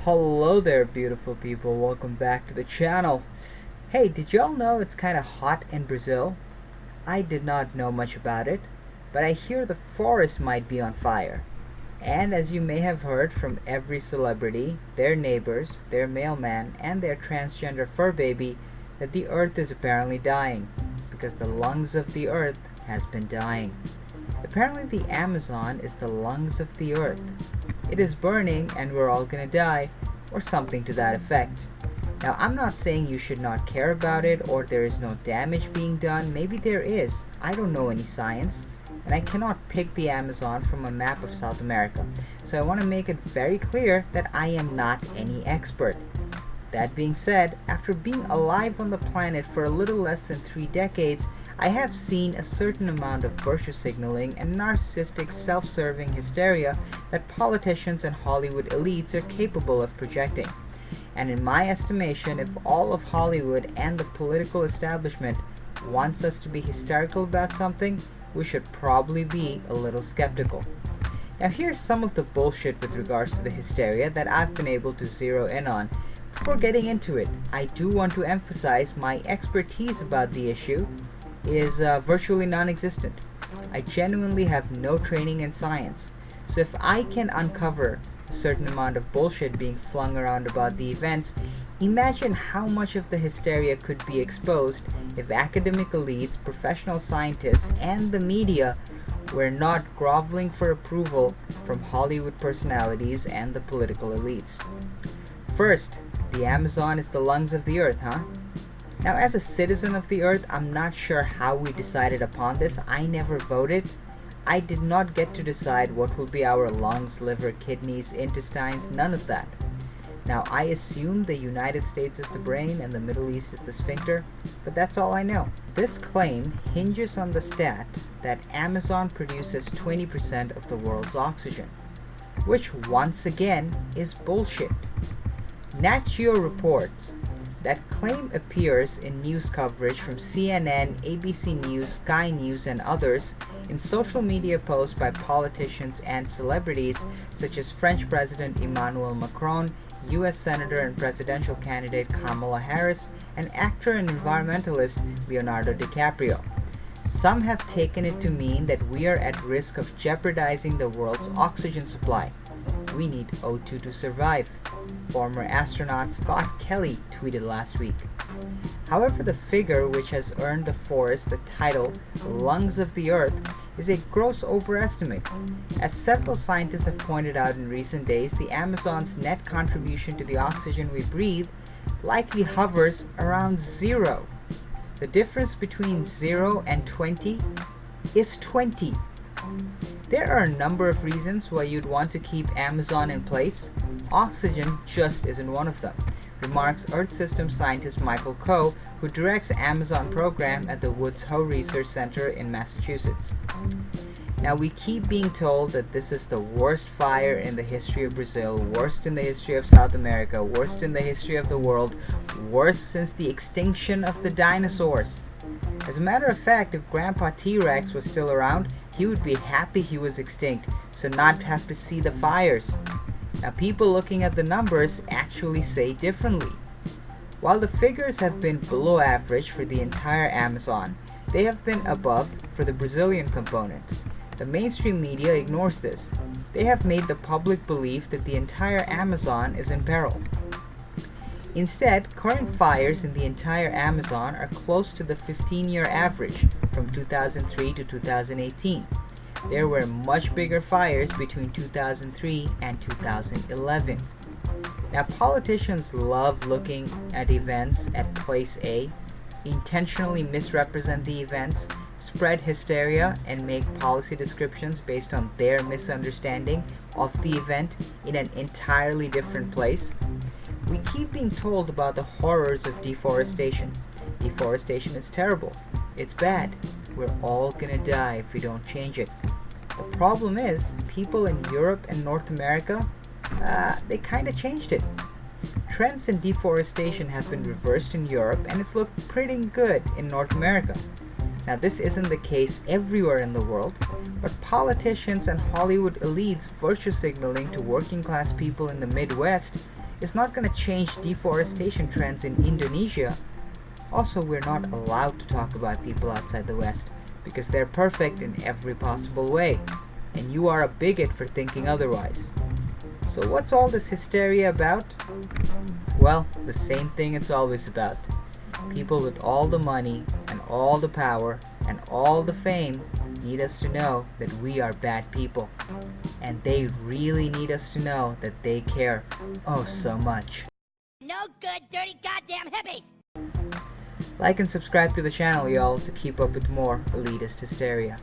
Hello there, beautiful people. Welcome back to the channel. Hey, did y'all know it's kind of hot in Brazil? I did not know much about it, but I hear the forest might be on fire. And as you may have heard from every celebrity, their neighbors, their mailman, and their transgender fur baby, that the earth is apparently dying because the lungs of the earth has been dying. Apparently, the Amazon is the lungs of the earth. It is burning and we're all gonna die, or something to that effect. Now, I'm not saying you should not care about it or there is no damage being done. Maybe there is. I don't know any science, and I cannot pick the Amazon from a map of South America. So I want to make it very clear that I am not any expert. That being said, after being alive on the planet for a little less than 3 decades, I have seen a certain amount of virtue signaling and narcissistic self-serving hysteria that politicians and Hollywood elites are capable of projecting. And in my estimation, if all of Hollywood and the political establishment wants us to be hysterical about something, we should probably be a little skeptical. Now here's some of the bullshit with regards to the hysteria that I've been able to zero in on. Before getting into it, I do want to emphasize my expertise about the issue is virtually non-existent. I genuinely have no training in science. So if I can uncover a certain amount of bullshit being flung around about the events, imagine how much of the hysteria could be exposed if academic elites, professional scientists, and the media were not groveling for approval from Hollywood personalities and the political elites. First, the Amazon is the lungs of the earth, huh? Now, as a citizen of the earth, I'm not sure how we decided upon this. I never voted. I did not get to decide what will be our lungs, liver, kidneys, intestines, none of that. Now, I assume the United States is the brain and the Middle East is the sphincter, but that's all I know. This claim hinges on the stat that Amazon produces 20% of the world's oxygen, which once again is bullshit. Nat Geo reports that claim appears in news coverage from CNN, ABC News, Sky News, and others in social media posts by politicians and celebrities such as French President Emmanuel Macron, US Senator and presidential candidate Kamala Harris, and actor and environmentalist Leonardo DiCaprio. Some have taken it to mean that we are at risk of jeopardizing the world's oxygen supply. We need O2 to survive, former astronaut Scott Kelly tweeted last week. However, the figure which has earned the forest the title Lungs of the Earth is a gross overestimate. As several scientists have pointed out in recent days, the Amazon's net contribution to the oxygen we breathe likely hovers around zero. The difference between 0 and 20 is 20. There are a number of reasons why you'd want to keep Amazon in place. Oxygen just isn't one of them, remarks Earth System scientist Michael Coe, who directs Amazon program at the Woods Hole Research Center in Massachusetts. Now, we keep being told that this is the worst fire in the history of Brazil, worst in the history of South America, worst in the history of the world, worst since the extinction of the dinosaurs. As a matter of fact, if Grandpa T-Rex was still around, he would be happy he was extinct, so not have to see the fires. Now, people looking at the numbers actually say differently. While the figures have been below average for the entire Amazon, they have been above for the Brazilian component. The mainstream media ignores this. They have made the public believe that the entire Amazon is in peril. Instead, current fires in the entire Amazon are close to the 15-year average from 2003 to 2018. There were much bigger fires between 2003 and 2011. Now, politicians love looking at events at place A, intentionally misrepresent the events, spread hysteria, and make policy descriptions based on their misunderstanding of the event in an entirely different place. We keep being told about the horrors of deforestation. Deforestation is terrible. It's bad. We're all gonna die if we don't change it. The problem is, people in Europe and North America, they kinda changed it. Trends in deforestation have been reversed in Europe and it's looked pretty good in North America. Now, this isn't the case everywhere in the world, but politicians and Hollywood elites virtue signaling to working class people in the Midwest is not going to change deforestation trends in Indonesia. Also, we're not allowed to talk about people outside the West because they're perfect in every possible way, and you are a bigot for thinking otherwise. So what's all this hysteria about? Well, the same thing it's always about. People with all the money and all the power and all the fame need us to know that we are bad people. And they really need us to know that they care oh so much. No good, dirty goddamn hippies! Like and subscribe to the channel, y'all, to keep up with more elitist hysteria.